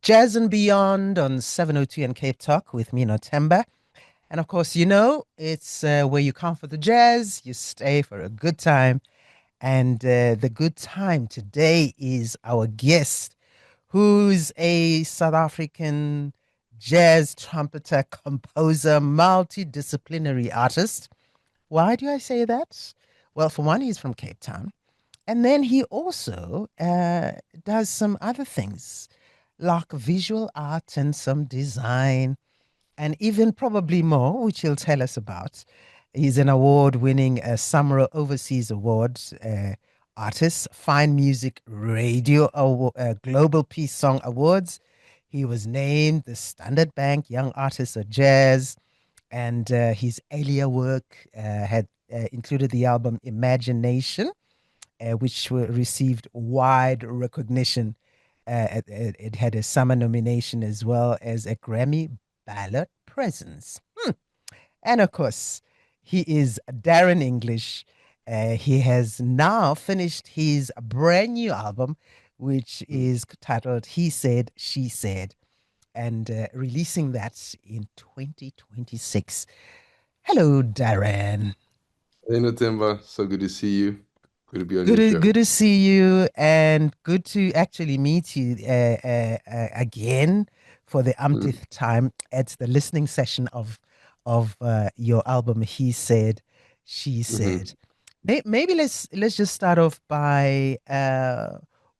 Jazz and Beyond on 702 and Cape Talk with me, Nothemba. And of course, it's where you come for the jazz, you stay for a good time. And the good time today is our guest, who's a South African jazz trumpeter, composer, multidisciplinary artist. Why do I say that? Well, for one, he's from Cape Town. And then he also does some other things like visual art and some design, and even probably more, which he'll tell us about. He's an award winning Summer Overseas Awards artist, Fine Music Radio Global Peace Song Awards. He was named the Standard Bank Young Artist of Jazz, and his earlier work had included the album Imagination, which received wide recognition. It had a summer nomination as well as a Grammy ballot presence. And of course, he is Darren English. He has now finished his brand new album, which is titled He Said, She Said, and releasing that in 2026. Hello, Darren. Hey Nothemba, so good to see you. Good to be on your show. Good to see you, and good to actually meet you again for the Mm, umpteenth time at the listening session of your album. He said, she said. mhm. Maybe let's just start off by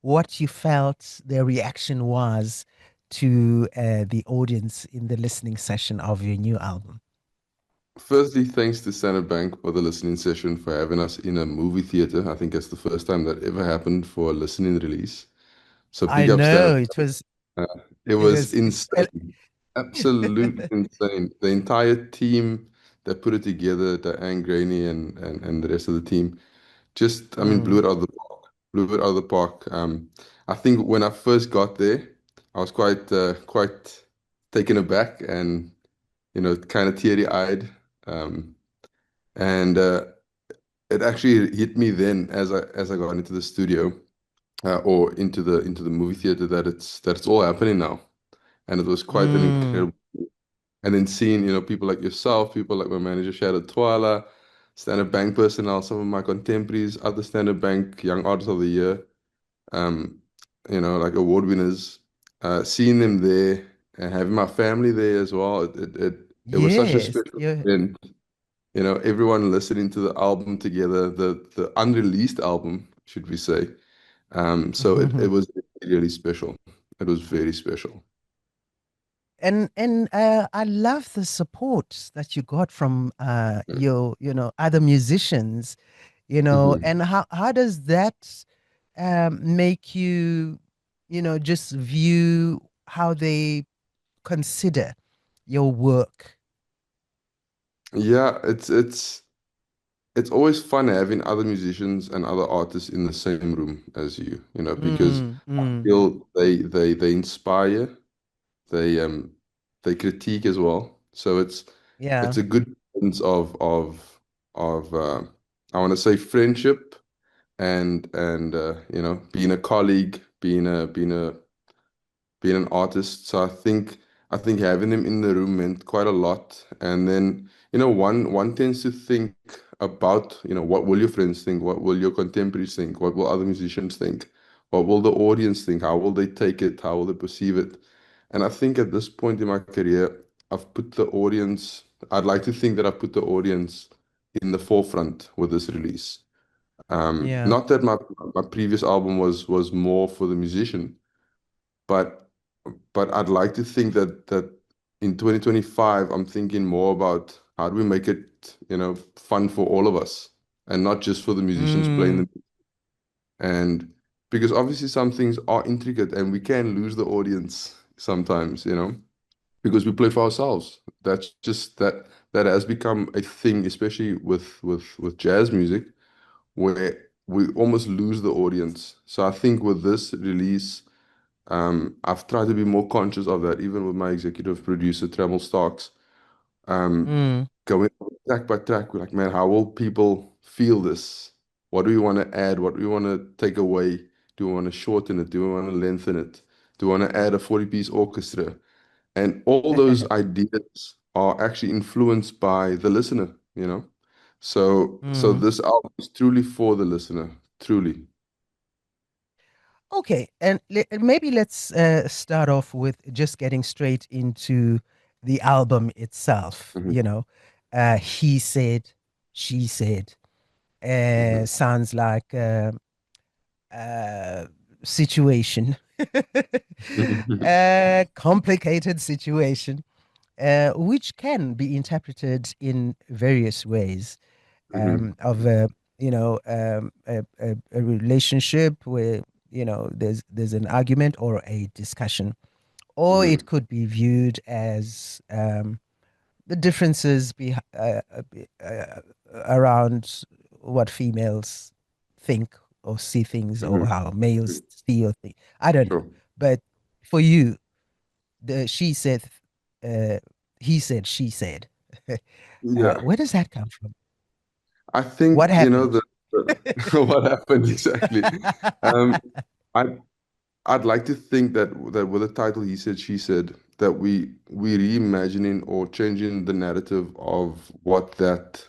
what you felt the reaction was to the audience in the listening session of your new album. Firstly, thanks to Standard Bank for the listening session for having us in a movie theater. I think that's the first time that ever happened for a listening release. So I big up Standard know Bank. It it was was insane, absolutely insane. The entire team that put it together, Diane Graney and the rest of the team, just, I mean, blew mm, it out of the park. Blew it out of the park. I think when I first got there, I was quite taken aback and kind of teary-eyed. Um, and it actually hit me then as I got into the studio or into the movie theater that it's all happening now, and it was quite an mm, incredible. And then seeing people like yourself, people like my manager Shadow Twala, Standard Bank personnel, some of my contemporaries, other Standard Bank Young Artist of the Year, um, like award winners, seeing them there and having my family there as well. It was such a yes, special yeah. event. Everyone listening to the album together, the unreleased album, should we say. So it was really special. It was very special. And I love the support that you got from your other musicians, Mhm. and how does that make you just view how they consider your work. Yeah, it's always fun having other musicians and other artists in the same room as you, because Mm, I mm, feel they inspire, they they critique as well. So yeah. it's a good balance of I want to say friendship and being a colleague, being an artist. So I think having them in the room meant quite a lot. And then one tends to think about what will your friends think, what will your contemporaries think, what will other musicians think, what will the audience think, how will they take it, how will they perceive it. And I think at this point in my career, I've put the audience. I'd like to think that I've put the audience in the forefront with this release. Yeah. Not that my previous album was more for the musician, but I'd like to think that in 2025, I'm thinking more about how do we make it, fun for all of us and not just for the musicians playing Mm, the. And because obviously some things are intricate and we can lose the audience sometimes, because we play for ourselves. That's just that has become a thing, especially with jazz music, where we almost lose the audience. So I think with this release, I've tried to be more conscious of that, even with my executive producer, Tremel Starks. Um, mm, Going track by track, we're like, man, how will people feel this? What do we want to add? What do we want to take away? Do we want to shorten it? Do we want to lengthen it? Do we want to add a 40-piece orchestra? And all those ideas are actually influenced by the listener, you know? So Mm. this album is truly for the listener, truly. Okay, and maybe let's start off with just getting straight into the album itself. Hmm. He said, she said, Hmm. sounds like uh, situation, complicated situation, which can be interpreted in various ways. Hmm. Of a relationship where there's an argument or a discussion, or it Hmm. could be viewed as the differences around what females think or see things, or Hmm. how males see or think. I don't know, Sure. but for you, the she said, uh, he said, she said. Yeah. Where does that come from? I What think, happened? what happened exactly. Um, I I'd like to think that with the title he said, she said, that we reimagining or changing the narrative of what that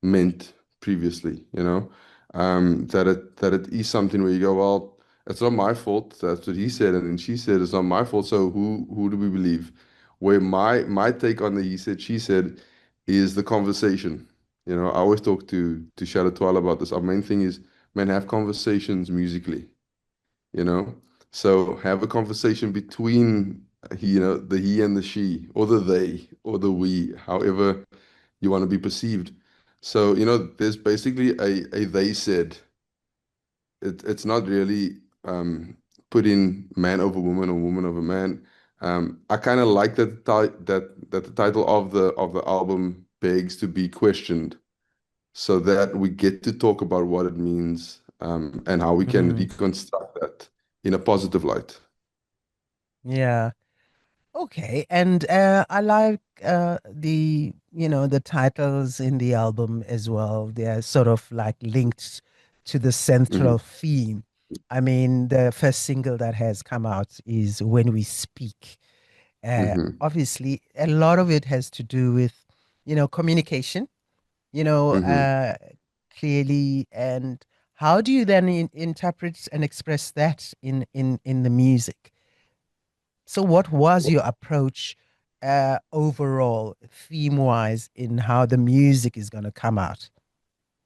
meant previously, you know? That it is something where you go, well, it's not my fault. That's what he said, and then she said it's not my fault. So who do we believe? Where my take on the he said, she said is the conversation. You know, I always talk to Shadow Twal about this. Our main thing is, man, have conversations musically, you know. So have a conversation between the he and the she, or the they, or the we, however you want to be perceived. So, there's basically a they said. It's not really putting man over woman or woman over man. I kind of like that the title of the album begs to be questioned, so that we get to talk about what it means, and how we can Mm, reconstruct that in a positive light. yeah. Okay. And I like the titles in the album as well. They're sort of like linked to the Hmm. central theme. I mean, the first single that has come out is When We Speak. Hmm. Obviously, a lot of it has to do with, communication, you know, Hmm. uh, clearly. And how do you then interpret and express that in the music? So, what was your approach overall, theme wise, in how the music is going to come out?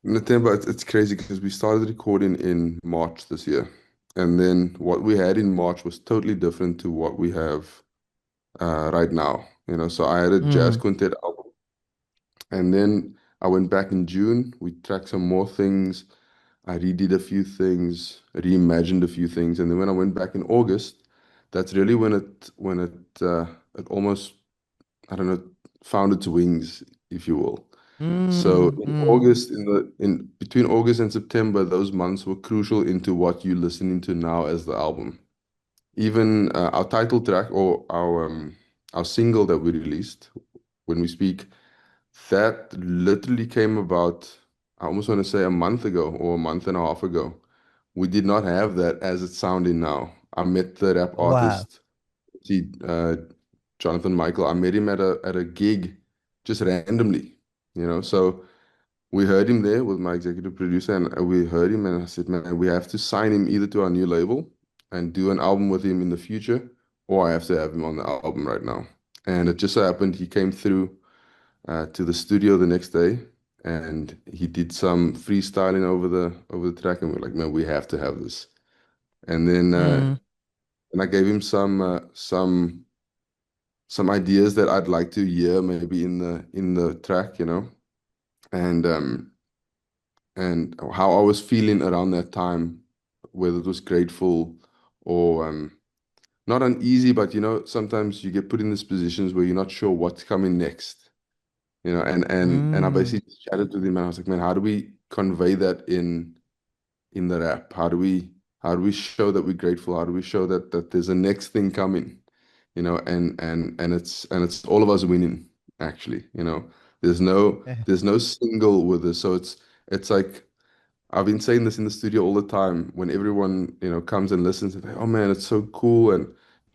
Nothemba, it's crazy because we started recording in March this year, and then what we had in March was totally different to what we have right now. So I had a jazz Mm, quintet album, and then I went back in June. We tracked some more things. I redid a few things, reimagined a few things, and then when I went back in August, that's really when it almost, I don't know, found its wings, if you will. So mm, in mm, August, in between August and September, those months were crucial into what you're listening to now as the album. Even our title track, or our single that we released, When We Speak, that literally came about, I almost want to say, a month ago or a month and a half ago. We did not have that as it's sounding now. I met the rap wow. artist, Jonathan Michael. I met him at a gig just randomly, so we heard him there with my executive producer, and we heard him, and I said, man, we have to sign him either to our new label and do an album with him in the future, or I have to have him on the album right now. And it just so happened he came through to the studio the next day, and he did some freestyling over the track, and we're like, man, we have to have this. And then Mm, and I gave him some ideas that I'd like to hear maybe in the track, and how I was feeling around that time, whether it was grateful or not uneasy, but sometimes you get put in these positions where you're not sure what's coming next, and I mm. basically chatted with him, and I was like, man, how do we convey that in the rap? How do we show that we're grateful? How do we show that there's a next thing coming? And it's all of us winning, actually. There's no there's no single with this. So it's like, I've been saying this in the studio all the time when everyone, comes and listens and like, oh man, it's so cool. And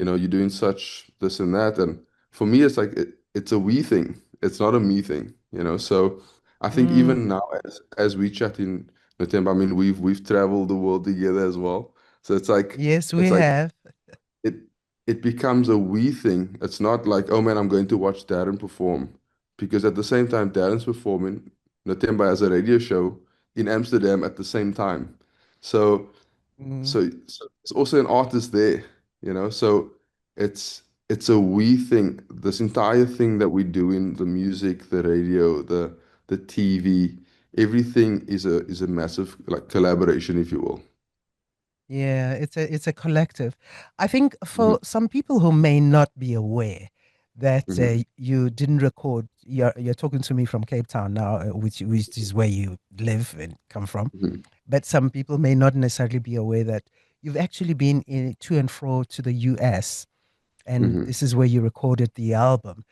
you're doing such this and that. And for me, it's like it's a we thing. It's not a me thing, So I think Mm, even now, as we chat in Nothemba, I mean, we've traveled the world together as well. So yes, we it's like have. it it becomes a we thing. It's not like, oh man, I'm going to watch Darren perform. Because at the same time Darren's performing, Nothemba has a radio show in Amsterdam at the same time. So Mm, so it's also an artist there, So it's a we thing. This entire thing that we do in the music, the radio, the TV, everything is a massive like collaboration, if you will. yeah, it's a collective. I think Mhm, for some people who may not be aware that mhm, you didn't record, you're talking to me from Cape Town now, which is where you live and come from. mhm, But some people may not necessarily be aware that you've actually been to and fro to the US, and mhm, this is where you recorded the album.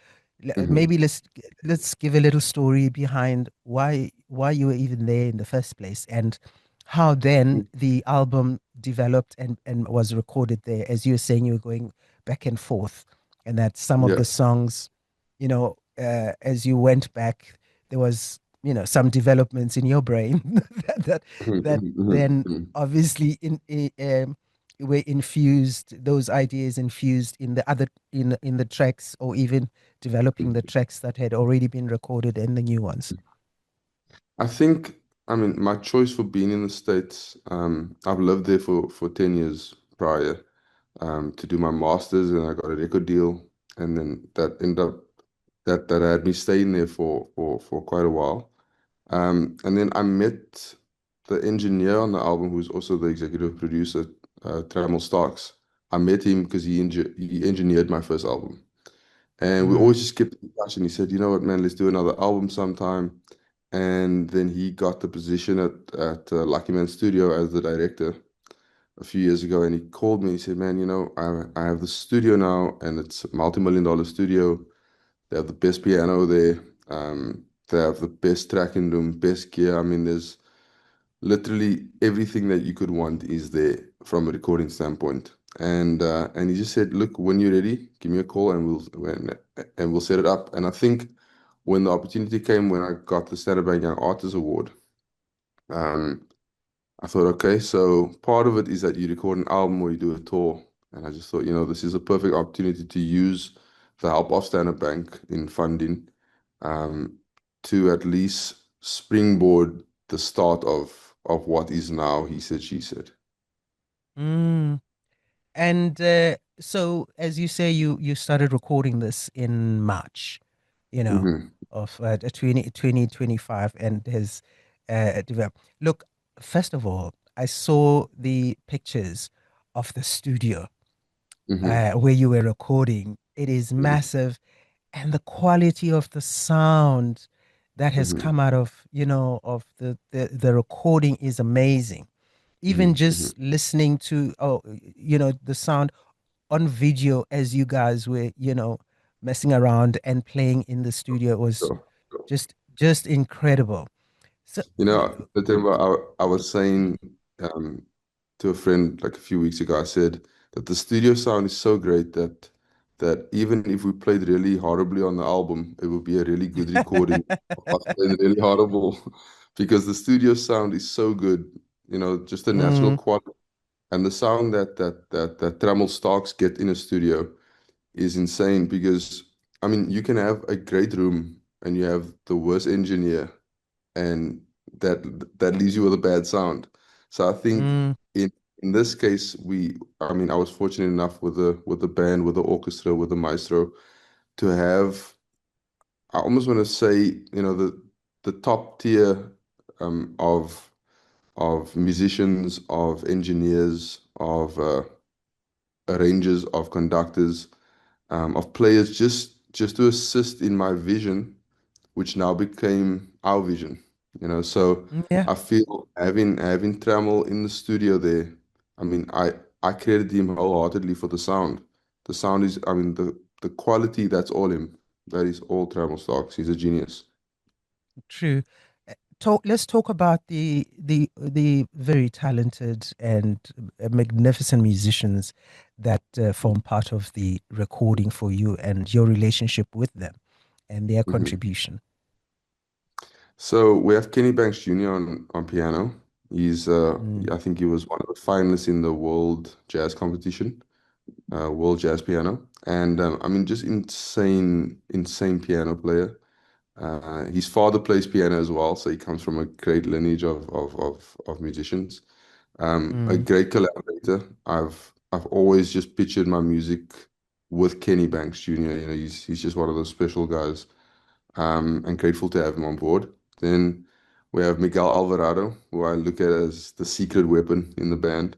mhm, Maybe let's give a little story behind why you were even there in the first place, and how then mhm. the album developed and was recorded there. As you were saying, you were going back and forth, and that some of Yeah. the songs, as you went back, there was some developments in your brain that that, Mhm, that mhm, mhm, then mhm, obviously were infused, those ideas infused in the other in the tracks, or even developing the mhm. tracks that had already been recorded and the new ones. I think, I mean, my choice for being in the States, I've lived there for 10 years prior, to do my master's, and I got a record deal, and then that ended up that had me staying there for quite a while. And then I met the engineer on the album, who's also the executive producer, Trammell Starks. I met him because he engineered my first album. And we Mm, always just kept in touch. And he said, you know what, man, let's do another album sometime. And then he got the position at Lucky Man Studio as the director a few years ago. And he called me. He said, man, I have the studio now, and it's a multi-million-dollar studio. They have the best piano there. They have the best tracking room, best gear. I mean, there's literally everything that you could want is there from a recording standpoint. And he just said, look, when you're ready, give me a call, and we'll set it up. And I think when the opportunity came, when I got the Standard Bank Young Artist Award, um, I thought, okay, so part of it is that you record an album or you do a tour. And I just thought, this is a perfect opportunity to use the help of Standard Bank in funding, um, to at least springboard the start of what is now He Said, She Said. mm. And so, as you say, you started recording this in March, Hmm. of 2025, and has developed. Look, first of all, I saw the pictures of the studio Hmm. where you were recording. It is Hmm. massive, and the quality of the sound that has Hmm. come out of the recording is amazing. Even Hmm. Hmm. just listening to the sound on video as you guys were messing around and playing in the studio was Sure. Sure. just incredible. So The thing about I was saying, to a friend like a few weeks ago, I said that the studio sound is so great that even if we played really horribly on the album, it would be a really good recording of us playing really horrible, because the studio sound is so good, just the natural mm, quality and the sound that Trammell Starks get in a studio is insane. Because I mean, you can have a great room and you have the worst engineer, and that that leaves you with a bad sound. So I think mm, in this case, I mean, I was fortunate enough with the band, with the orchestra, with the maestro, to have, I almost want to say, the top tier, of musicians, of engineers, of arrangers, of conductors, of players, just to assist in my vision, which now became our vision. So yeah, I feel having Trammell in the studio there, I mean, I credit him wholeheartedly for the sound. The sound is, I mean, the quality, that's all him. That is all Trammell Starks. He's a genius. true. Let's talk about the very talented and magnificent musicians that form part of the recording for you and your relationship with them and their Mhm. contribution? So we have Kenny Banks Jr. on piano. He's Mm, I think he was one of the finalists in the World Jazz Competition, World Jazz Piano, and I mean just insane piano player. His father plays piano as well, so he comes from a great lineage of musicians. A mm, great collaborator. I've always just pictured my music with Kenny Banks Jr. You know, he's just one of those special guys. And grateful to have him on board. Then we have Miguel Alvarado, who I look at as the secret weapon in the band.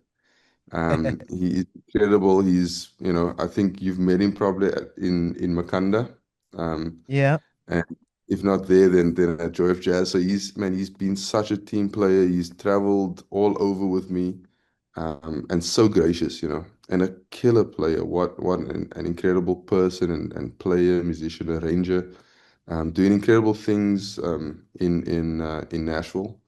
He is incredible. He's, you know, I think you've met him probably in Makanda. Um, yeah. and if not there, then at Joy of Jazz. So he's man, he's been such a team player. He's traveled all over with me, and so gracious, you know, and a killer player. What an incredible person and player, musician, arranger, doing incredible things in Nashville.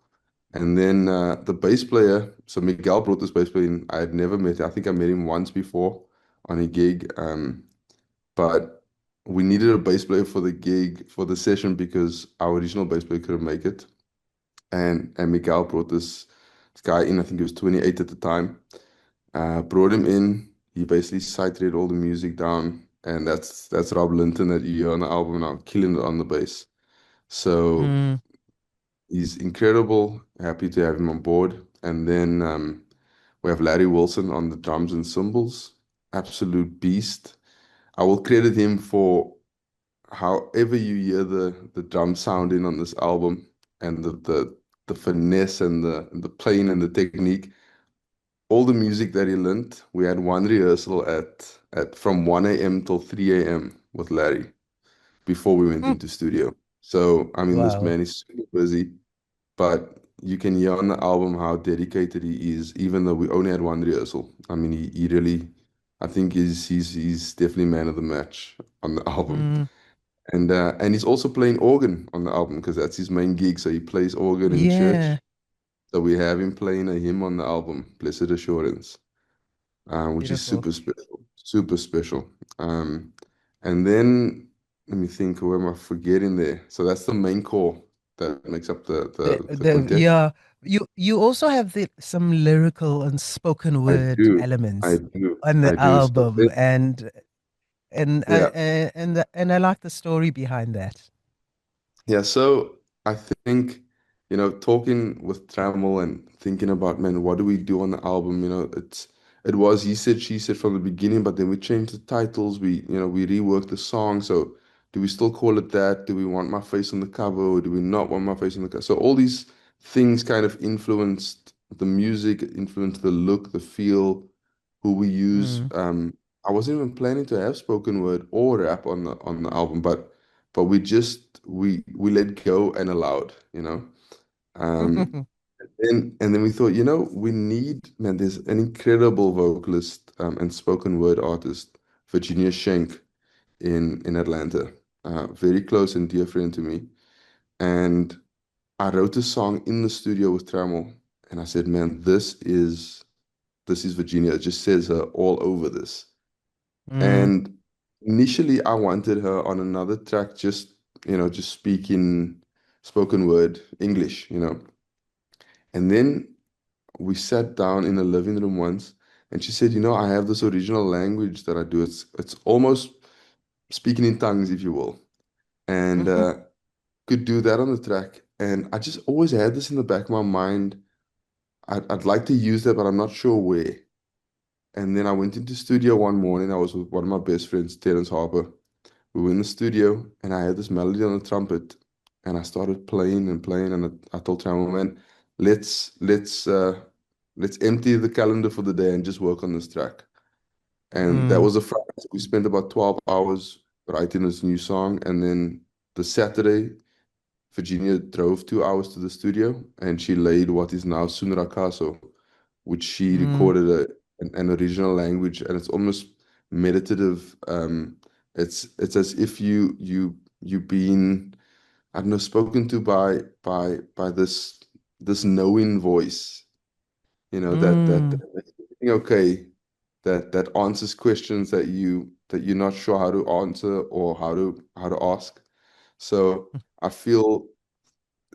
And then the bass player. So Miguel brought this bass player in. I had never met him. I think I met him once before on a gig. But we needed a bass player for the gig for the session because our original bass player couldn't make it. And Miguel brought this guy in. I think he was 28 at the time. Brought him in. He basically sight read all the music down, and that's Rob Linton that you hear on the album now, killing it on the bass. So Mm, he's incredible. Happy to have him on board. And then we have Larry Wilson on the drums and cymbals. Absolute beast. I will credit him for however you hear the drum sounding on this album and the finesse and the playing and the technique. All the music that he learned, we had one rehearsal at from 1 a.m. till 3 a.m. with Larry before we went mm. into studio. So I mean, this Wow. man is super busy, but you can hear on the album how dedicated he is, even though we only had one rehearsal. I mean, he really, I think he's definitely man of the match on the album. Mm, And he's also playing organ on the album because that's his main gig. So he plays organ in yeah. church. So we have him playing a hymn on the album, Blessed Assurance, which is Beautiful. super special, super special. Um, and then let me think, who am I forgetting there? So that's the main core that makes up the quintet. Yeah. You also have some lyrical and spoken I word do, I elements do, on the I do. So album, yeah, and I like the story behind that. yeah, so I think, you know, talking with Trammell and thinking about, man, what do we do on the album? You know, it was he said, she said from the beginning, but then we changed the titles. We reworked the song. So do we still call it that? Do we want my face on the cover or do we not want my face on the cover? So all these things kind of influenced the music, influenced the look, the feel, who we use. Mm. I wasn't even planning to have spoken word or rap on the album, but we let go and allowed, you know. Um, and then we thought, you know, we need, man, there's an incredible vocalist and spoken word artist, Virginia Schenk in Atlanta, very close and dear friend to me. And I wrote a song in the studio with Trammell, and I said, man, this is Virginia. It just says her all over this. Mm. And initially, I wanted her on another track, just speaking spoken word English, you know. And then we sat down in the living room once, and she said, you know, I have this original language that I do. It's almost speaking in tongues, if you will, and could do that on the track. And I just always had this in the back of my mind. I'd like to use that, but I'm not sure where. And then I went into studio one morning. I was with one of my best friends, Terence Harper. We were in the studio and I had this melody on the trumpet and I started playing and playing and I told Trammell, man, let's empty the calendar for the day and just work on this track. And that Mm. was a Friday. We spent about 12 hours writing this new song. And then the Saturday, Virginia drove 2 hours to the studio and she laid what is now Sunrakaso, which she Mm. recorded an original language, and it's almost meditative. It's as if you've been, I don't know, spoken to by this knowing voice, you know, that Mm. okay, that answers questions that you're not sure how to answer or how to ask. So I feel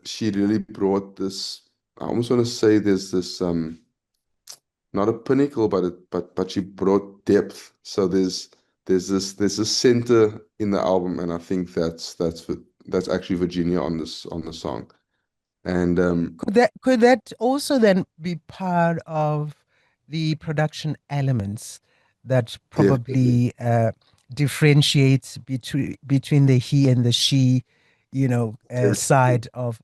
she really brought this. I almost want to say there's this not a pinnacle, but but she brought depth. So there's this center in the album, and I think that's actually Virginia on the song. And Could that also then be part of the production elements that definitely, probably differentiates between the he and the she, definitely, side of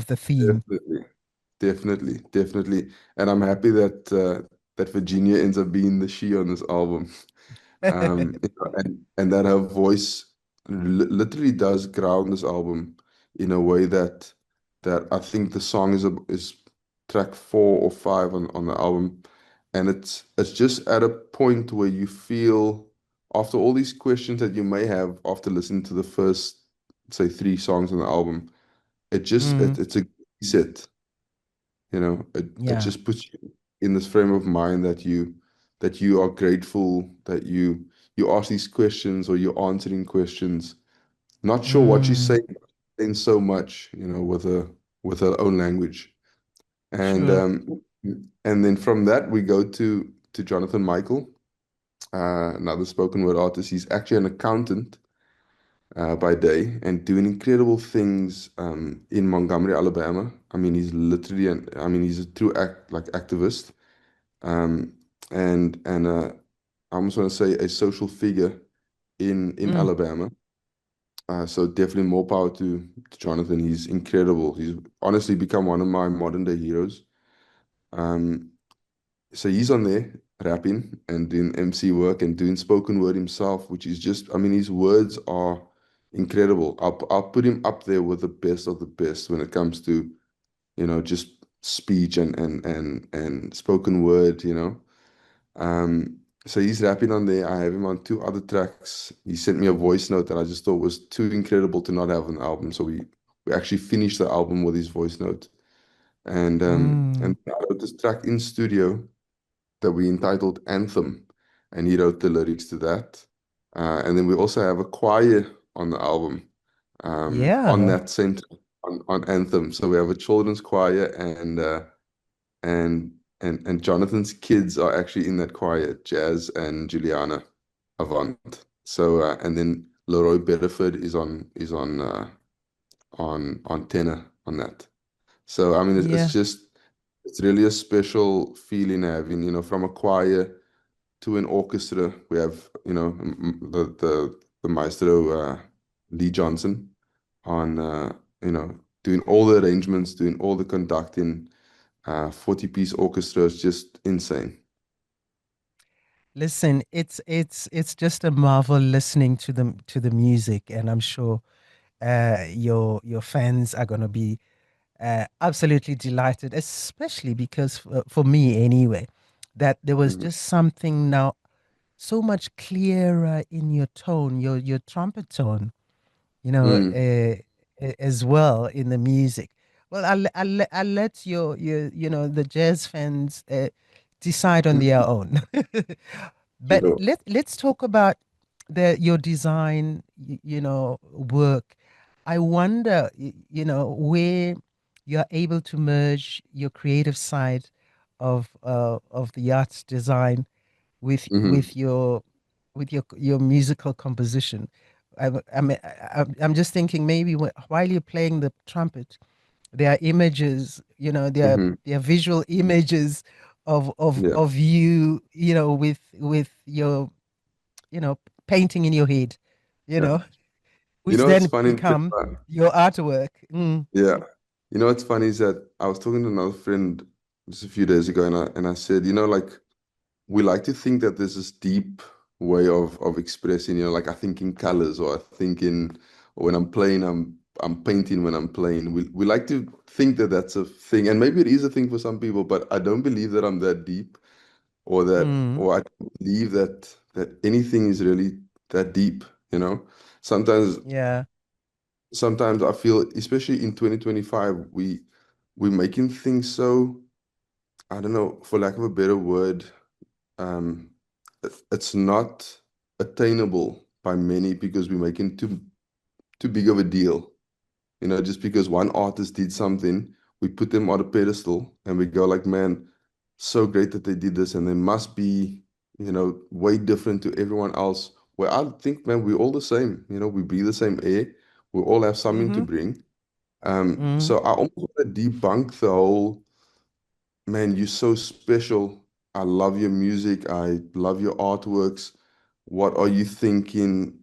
the theme? definitely, definitely. And I'm happy that that Virginia ends up being the she on this album. You know, and that her voice literally does ground this album in a way that I think the song is track 4 or 5 on the album, and it's just at a point where you feel after all these questions that you may have after listening to the first say 3 songs on the album, Mm, it's a reset, you know, it yeah. just puts you in this frame of mind that you are grateful that you ask these questions or you're answering questions, not sure what she's Mm, saying so much, you know, with her own language. And sure. and then from that we go to Jonathan Michael, another spoken word artist. He's actually an accountant by day and doing incredible things in Montgomery, Alabama. I mean, he's literally I mean, he's a true activist, um, and I almost want to say a social figure in Mm, Alabama. So definitely more power to Jonathan. He's incredible. He's honestly become one of my modern day heroes. Um, so he's on there rapping and doing MC work and doing spoken word himself, which is just, I mean, his words are incredible. I'll put him up there with the best of the best when it comes to, you know, just speech and spoken word, you know. So he's rapping on there. I have him on 2 other tracks. He sent me a voice note that I just thought was too incredible to not have on the album. So we actually finished the album with his voice note. mm, And I wrote this track in studio that we entitled Anthem, and he wrote the lyrics to that. And then we also have a choir on the album, on yeah. that same on Anthem. So we have a children's choir, and and Jonathan's kids are actually in that choir, Jazz and Juliana Avant. So and then Leroy Bedford is on tenor on that. So I mean, it's Yeah. just it's really a special feeling having, you know, from a choir to an orchestra. We have, you know, the maestro Lee Johnson on, you know, doing all the arrangements, doing all the conducting. 40-piece orchestra is just insane. Listen, it's just a marvel listening to the music, and I'm sure your fans are gonna be absolutely delighted, especially because for me anyway, that there was Mhm. just something now so much clearer in your tone, your trumpet tone, Mm. as well in the music. Well, I'll let the jazz fans decide on their own. But Sure. let's talk about your design, work. I wonder, where you're able to merge your creative side of the arts design with Hmm. your musical composition. I'm just thinking maybe while you're playing the trumpet, there are images, Hmm. there are visual images of of Yeah. of you, with your, painting in your head, you Yeah. know, You which know, it's then funny. become your artwork. Mm, Yeah. You know, what's funny is that I was talking to another friend just a few days ago, and I said, you know, like we like to think that there's this deep way of expressing, you know, like I think in colors, or I think in, or when I'm playing, I'm painting when I'm playing. We like to think that that's a thing, and maybe it is a thing for some people, but I don't believe that I'm that deep, mm, or I don't believe that anything is really that deep, you know. Sometimes yeah. sometimes I feel, especially in 2025, we're making things so, I don't know, for lack of a better word, um it's not attainable by many because we're making too big of a deal. Just because one artist did something, we put them on a pedestal and we go like, man, so great that they did this, and they must be, way different to everyone else. Where I think, man, we're all the same. We breathe the same air. We all have something to Mm-hmm. bring. Mm. So I almost want to debunk the whole, man, you're so special. I love your music. I love your artworks. What are you thinking?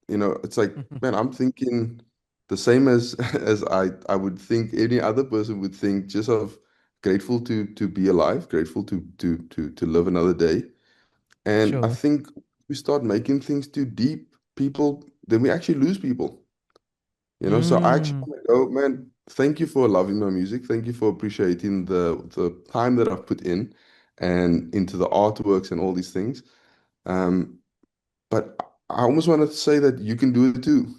It's like, man, I'm thinking the same as as I would think any other person would think, just of grateful to be alive, grateful to live another day. And I Sure. think we start making things too deep, people, then we actually lose people. So I actually Mm. want to go, man, thank you for loving my music. Thank you for appreciating the time that I've put in and into the artworks and all these things. Um, but I almost want to say that you can do it too.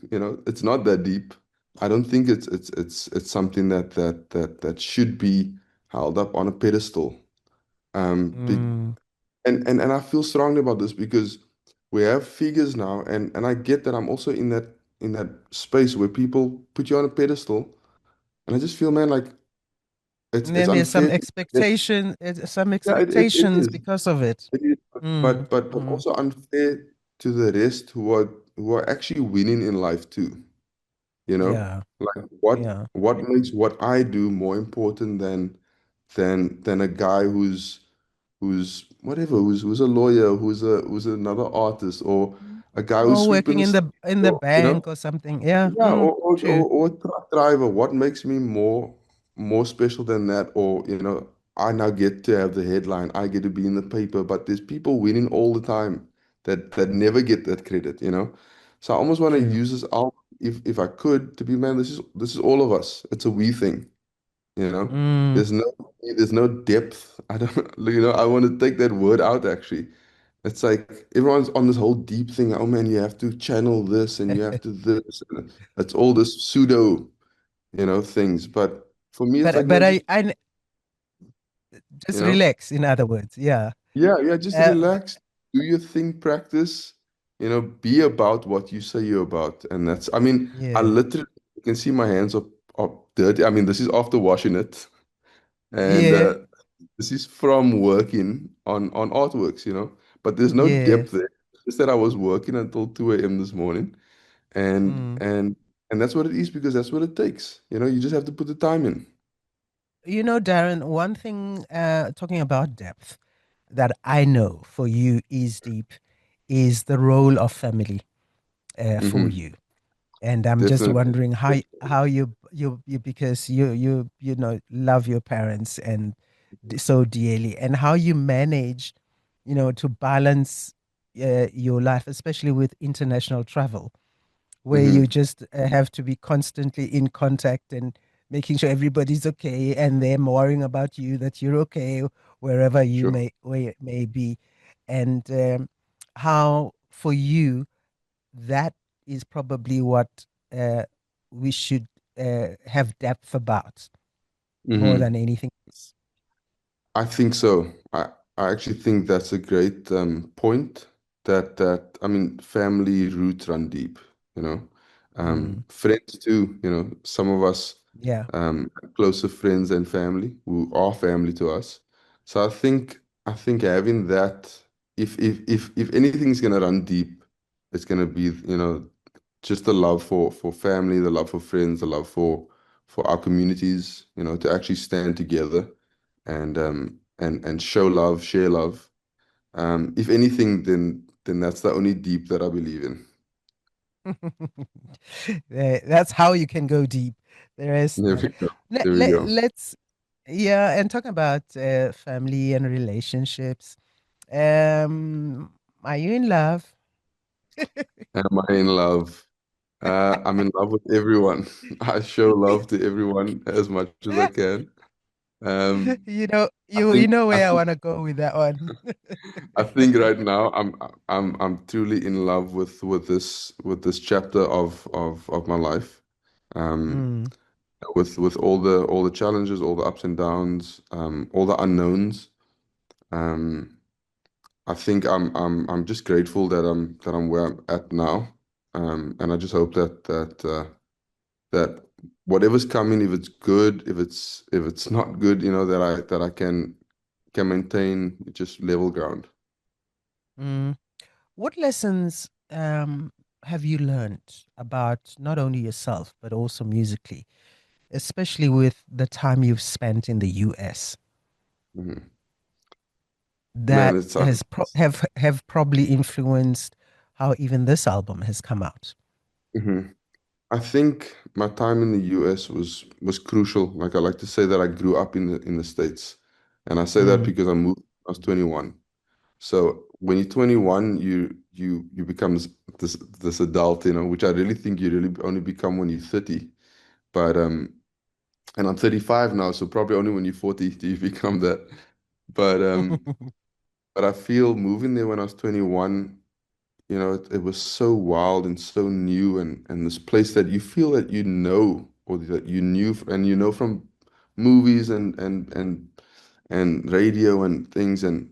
It's not that deep. I don't think it's something that should be held up on a pedestal. Big Mm. and I feel strongly about this because we have figures now, and I get that I'm also in that space where people put you on a pedestal, and I just feel, man, like And it's then there's some unfair. some Yeah, it expectations is. because of it. It is, Mm. but Mm. also unfair to the rest who are actually winning in life too. Yeah. Like what Yeah. what makes what I do more important than a guy who's whatever, who's a lawyer, who's another artist, or a guy who's Or sweeping working the in street, the or bank or something. Yeah. yeah, Mm. or True. or a truck driver. What makes me more special than that? Or I now get to have the headline. I get to be in the paper, but there's people winning all the time that never get that credit. So I almost want to True. use this out, if I could, to be, man, this is all of us. It's a we thing. You know, Mm. there's no there's no depth. I don't, I want to take that word out actually. It's like everyone's on this whole deep thing. Oh man, you have to channel this and you have to this. And it's all this pseudo, things. But for me, it's like, But man, just, I you just know, relax. In other words, yeah. yeah, just But relax, do your thing, practice, be about what you say you're about. And that's, I mean, I yeah. literally, you can see my hands are dirty. I mean, this is after washing it. And Yeah. this is from working on artworks, but there's no depth Yes. there. Just that I was working until 2 a.m. this morning, and Mm. and and that's what it is, because that's what it takes. You just have to put the time in. Darren, one thing, talking about depth, that I know for you is deep, is the role of family for Hmm. you. And I'm just Definitely. wondering how you because you love your parents and so dearly, and how you manage, to balance your life, especially with international travel, where you Hmm. just have to be constantly in contact and making sure everybody's okay, and them worrying about you that you're okay wherever you Sure. may be, and how for you that is probably what we should have depth about more Hmm. than anything else. I think so. I actually think that's a great point. That I mean, family roots run deep. You know, Mm, friends too. Some of us yeah. closer friends and family who are family to us. So I think having that, if anything's gonna run deep, it's gonna be just the love for family, the love for friends, the love for our communities. To actually stand together and show love, share love. If anything, then that's the only deep that I believe in. That's how you can go deep. The rest, There no. we go. Let, There we let, go. let's, yeah, and talk about family and relationships. Um, are you in love? Am I in love? I'm in love with everyone. I show love to everyone as much as I can. Um, I You think know I where I think want to go with that one. I think right now I'm truly in love with this chapter of my life. Um, Mm, with all the challenges, all the ups and downs, all the unknowns. Um, I think I'm just grateful that I'm where I'm at now. And I just hope that whatever's coming, if it's good, if it's not good, that I can maintain just level ground. Mm. What lessons have you learned about not only yourself, but also musically, especially with the time you've spent in the US, Mhm. Man, that it's has have probably influenced how even this album has come out? mhm. I think my time in the US was crucial. Like I like to say that I grew up in the States. And I say that Mm. because I moved when I was 21. So when you're 21, you become this adult, which I really think you really only become when you're 30. But and I'm 35 now, so probably only when you're 40 do you become that. But but I feel moving there when I was 21, it was so wild and so new, and this place that you feel that or that you knew and from movies and radio and things and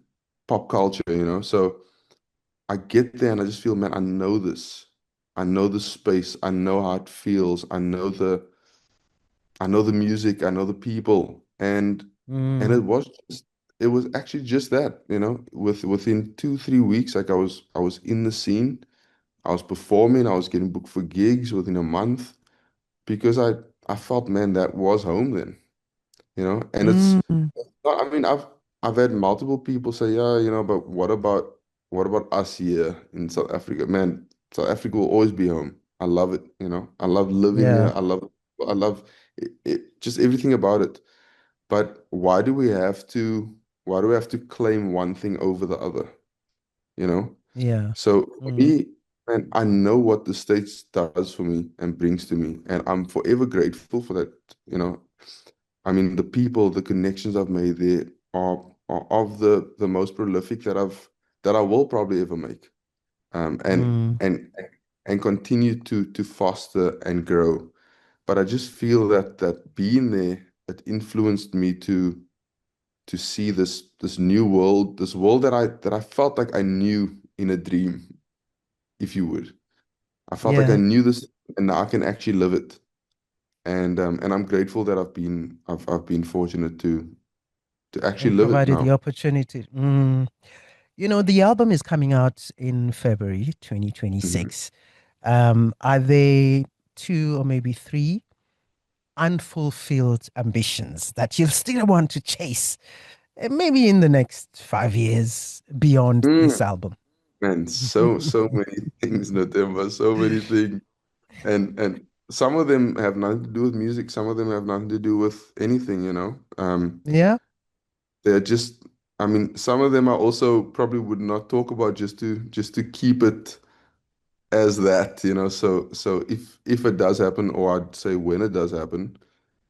pop culture. So I get there and I just feel, man, I know this. I know the space. I know how it feels. I know the music. I know the people. And Mm. it was actually just that, within 2, 3 weeks, like I was in the scene. I was performing. I was getting booked for gigs within a month because I felt, man, that was home then. And it's Mm. no, I mean, I've had multiple people say, yeah, but what about us here in South Africa? Man, South Africa will always be home. I love it. I love living here. Yeah, I love just everything about it. But why do we have to claim one thing over the other? You know? yeah. So for Mm. me, man, I know what the States does for me and brings to me, and I'm forever grateful for that. You know, I mean, the people, the connections I've made there are of the most prolific that I will probably ever make. Um, and Mm. and and continue to foster and grow. But I just feel that being there, it influenced me to see this new world, this world that I felt like I knew in a dream, if you would. I felt like I Yeah. knew this, and now I can actually live it. And I'm grateful that I've been fortunate to actually And live it provided the now. opportunity. Mm. The album is coming out in February Mhm. 2026. Are they two or maybe three unfulfilled ambitions that you'll still want to chase, maybe in the next 5 years beyond this Mm, album? man, so many things, Nothemba, so many things. And some of them have nothing to do with music, some of them have nothing to do with anything. Yeah. They're just, I mean, some of them I also probably would not talk about just to keep it as that. So if it does happen, or I'd say when it does happen,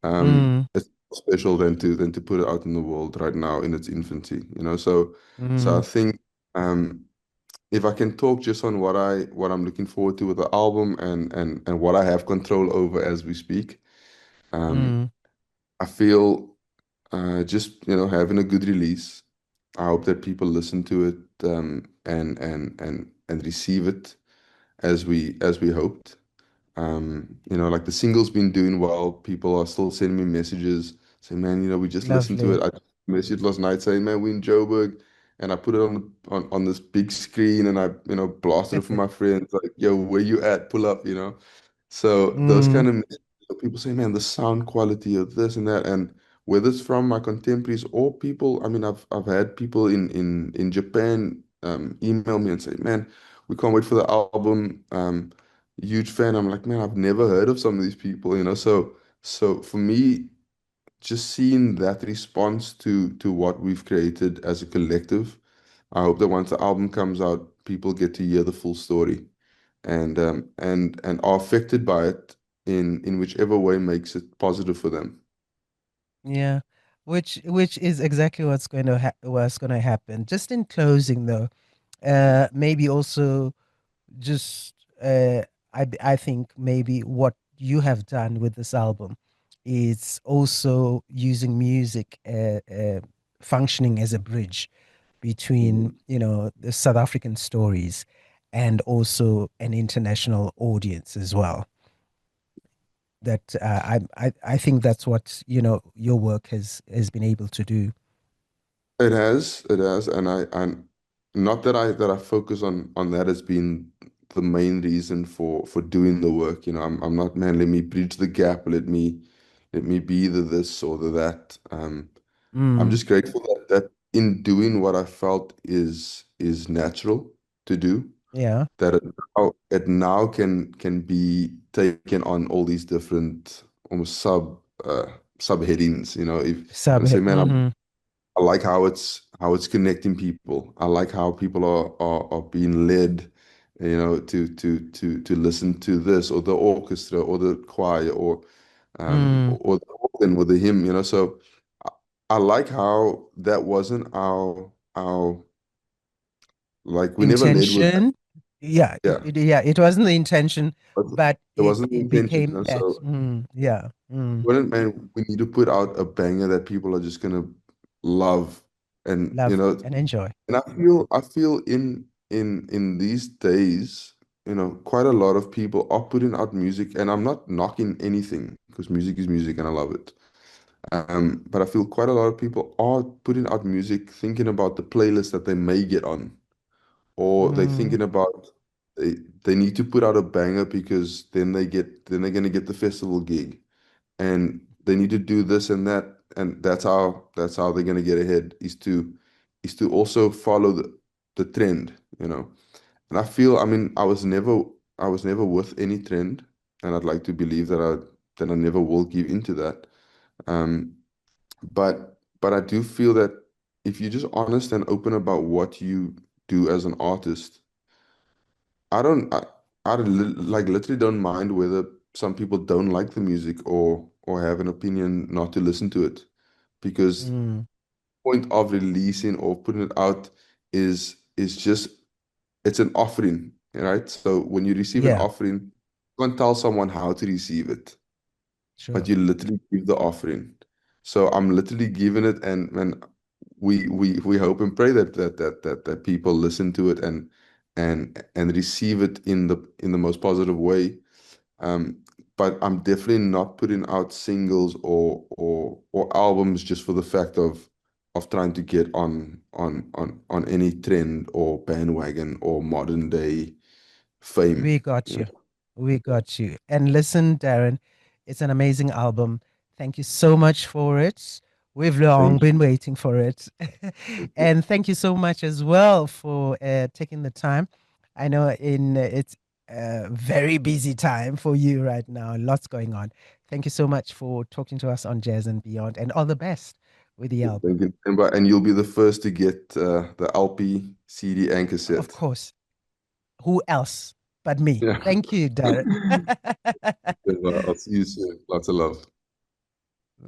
Mm. it's more special than to put it out in the world right now in its infancy. So I Mm. think if I can talk just on what I'm looking forward to with the album and what I have control over as we speak, um, Mm. I feel just having a good release. I hope that people listen to it and receive it as we hoped. Like the single's been doing well. People are still sending me messages saying, man, we just listened to Lovely. it. I messaged last night saying, man, we're in Joburg. And I put it on this big screen and I, blasted it for my friends, like, yo, where you at? Pull up. So those Mm. kind of messages, people say, man, the sound quality of this and that. And whether it's from my contemporaries or people, I mean, I've had people in Japan email me and say, man, we can't wait for the album. Huge fan. I'm like, man, I've never heard of some of these people. So for me, just seeing that response to what we've created as a collective, I hope that once the album comes out, people get to hear the full story and are affected by it in whichever way makes it positive for them. Yeah. Which is exactly what's going to happen. Just in closing though, maybe also just I think maybe what you have done with this album is also using music functioning as a bridge between, the South African stories and also an international audience as well. That I think that's what, your work has been able to do. It has, and and not that I focus on that as being the main reason for doing the work. I'm not, man, let me bridge the gap, let me be the this or the that. I'm Mm, just grateful that in doing what I felt is natural to do, yeah. that it now can be taken on all these different almost subheadings. If Sub. and say, man, Mm-hmm. I like how it's connecting people. I like how people are being led, to listen to this or the orchestra or the choir Mm, or the organ with the hymn. So I, I like how that wasn't our like we never led with that. intention. Yeah, Yeah, it wasn't the intention, but but it it wasn't the it intention. became that. So Yeah. wouldn't, man, we need to put out a banger that people are just gonna love, and Love and enjoy. and I feel in these days, quite a lot of people are putting out music, and I'm not knocking anything because music is music and I love it. But I feel quite a lot of people are putting out music thinking about the playlist that they may get on, or they're Mm, thinking about they need to put out a banger because then they're gonna get the festival gig, and they need to do this and that, and that's how they're gonna get ahead, is to also follow the trend, and I mean, I was never with any trend, and I'd like to believe that I never will give into that. um but I do feel that if you're just honest and open about what you do as an artist, I don't like literally don't mind whether some people don't like the music or have an opinion not to listen to it, because mm, point of releasing or putting it out is just, it's an offering, right? So when you receive an yeah, offering, you can't tell someone how to receive it, but sure. you literally give the offering. So I'm literally giving it, and we hope and pray that people listen to it and receive it in the most positive way. Um, but I'm definitely not putting out singles or albums just for the fact of trying to get on any trend or bandwagon or modern day We fame. got You you. We got you. And listen, Darren, it's an amazing album. Thank you so much for it. We've long Thank been you. waiting for it. Thank you. And thank you so much as well for taking the time. I know it's a very busy time for you right now, lots going on. Thank you so much for talking to us on Jazz and Beyond, and all the best with the album. Thank you. And you'll be the first to get the LP, CD, and Of cassette. course. Who else but me? Yeah. Thank you, Darren. I'll see you soon. Lots of love.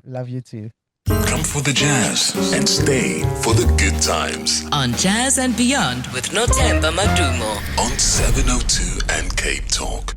Love you too. Come for the jazz and stay for the good times. On Jazz and Beyond with Nothemba Madumo. On 702 and Cape Talk.